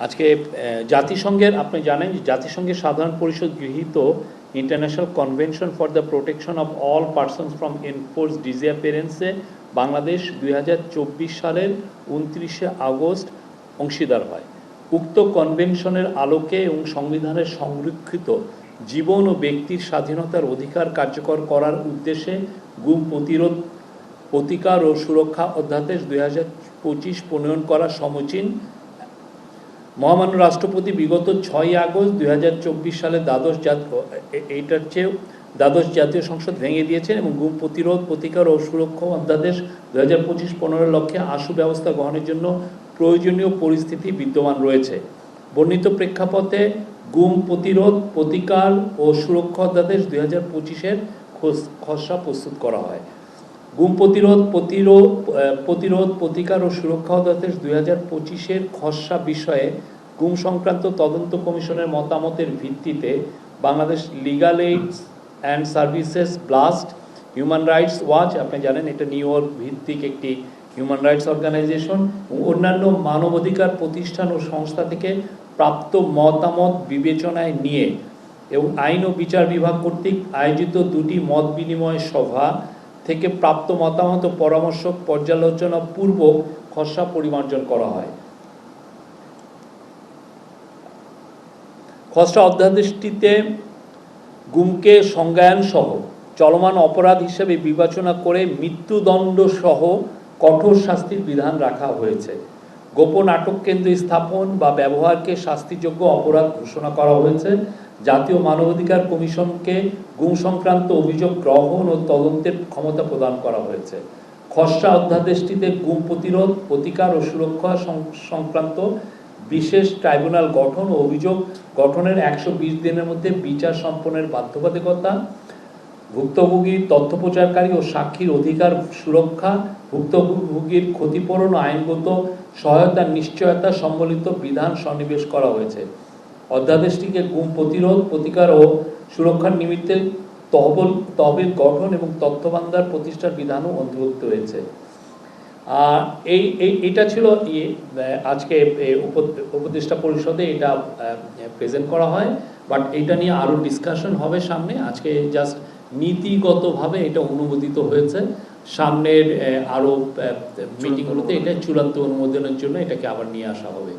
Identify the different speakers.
Speaker 1: আজকে জাতিসংঘের আপনি জানেন যে জাতিসংঘের সাধারণ পরিষদ গৃহীত international convention for the protection of all persons from enforce ডিসঅ্যাপিয়ারেন্সে বাংলাদেশ 2024 সালের 29শে আগস্ট অংশীদার হয়। উক্ত কনভেনশনের আলোকে এবং সংবিধানের সংরক্ষিত জীবন ও ব্যক্তির স্বাধীনতার অধিকার কার্যকর করার উদ্দেশ্যে গুম প্রতিরোধ প্রতিকার ও সুরক্ষা অধ্যাদেশ 2025 প্রণয়ন করা সমীচীন। মহামান্য রাষ্ট্রপতি বিগত 6 আগস্ট 2024 সালে দ্বাদশ জাতীয় সংসদ ভেঙে দিয়েছেন এবং গুম প্রতিরোধ প্রতিকার ও সুরক্ষা অধ্যাদেশ 2025 15 লক্ষ্যে আশু ব্যবস্থা গ্রহণের জন্য প্রয়োজনীয় পরিস্থিতি বিদ্যমান রয়েছে। বর্ণিত প্রেক্ষাপটে গুম প্রতিরোধ প্রতিকার ও সুরক্ষা অধ্যাদেশ 2025-এর খসড়া প্রস্তুত করা হয়। গুম প্রতিরোধ প্রতিকার ও সুরক্ষা অধ্যাদেশ 2025-এর খসড়া বিষয়ে গুম সংক্রান্ত তদন্ত কমিশনের মতামতের ভিত্তিতে Bangladesh legal AIDS and services blast, human rights watch, আপনি জানেন এটা নিউ ইয়র্ক ভিত্তিক একটি হিউম্যান রাইটস অর্গানাইজেশন, অন্যান্য মানবাধিকার প্রতিষ্ঠান ও সংস্থা থেকে প্রাপ্ত মতামত বিবেচনায় নিয়ে এবং আইন ও বিচার বিভাগ কর্তৃক আয়োজিত 2টি মত বিনিময় সভা থেকে প্রাপ্ত মতামত ও পরামর্শ পর্যালোচনা পূর্বক খসড়া পরিমার্জন করা হয়। খসড়া অধ্যাদেশটিতে গুমকে সংজ্ঞায়ন সহ চলমান অপরাধ হিসেবে বিবেচনা করে মৃত্যুদণ্ড সহ কঠোর শাস্তির বিধান রাখা হয়েছে। গোপন আটক কেন্দ্র স্থাপন বা ব্যবহারকে শাস্তিযোগ্য অপরাধ ঘোষণা করা হয়েছে। জাতীয় মানবাধিকার কমিশনকে গুম সংক্রান্ত অভিযোগ গ্রহণ ও তদন্তের ক্ষমতা প্রদান করা হয়েছে। খসড়া অধ্যাদেশটিতে গুম প্রতিরোধ প্রতিকার ও সুরক্ষা সংক্রান্ত বিশেষ ট্রাইব্যুনাল গঠন ও অভিযোগ গঠনের 120 দিনের মধ্যে বিচার সম্পন্নের বাধ্যবাধকতা, ভুক্তভোগী তথ্য প্রচারকারী ও সাক্ষীর অধিকার সুরক্ষা, ভুক্তভোগীর ক্ষতিপূরণ ও আইনগত সহায়তার নিশ্চয়তা সম্বলিত বিধান সন্নিবেশ করা হয়েছে। অধ্যাদেশটিকে গুম প্রতিরোধ প্রতিকার ও সুরক্ষার নিমিত্তে তহবিল গঠন এবং তথ্য ভান্ডার প্রতিষ্ঠার বিধানও অন্তর্ভুক্ত হয়েছে। এইটা ছিল আজকে উপদেষ্টা পরিষদে এটা প্রেজেন্ট করা হয়, বাট এটা নিয়ে আরও ডিসকাশন হবে সামনে। আজকে জাস্ট নীতিগতভাবে এটা অনুমোদিত হয়েছে। সামনের আরও মিটিংগুলোতে এটা চূড়ান্ত অনুমোদনের জন্য এটাকে আবার নিয়ে আসা হবে।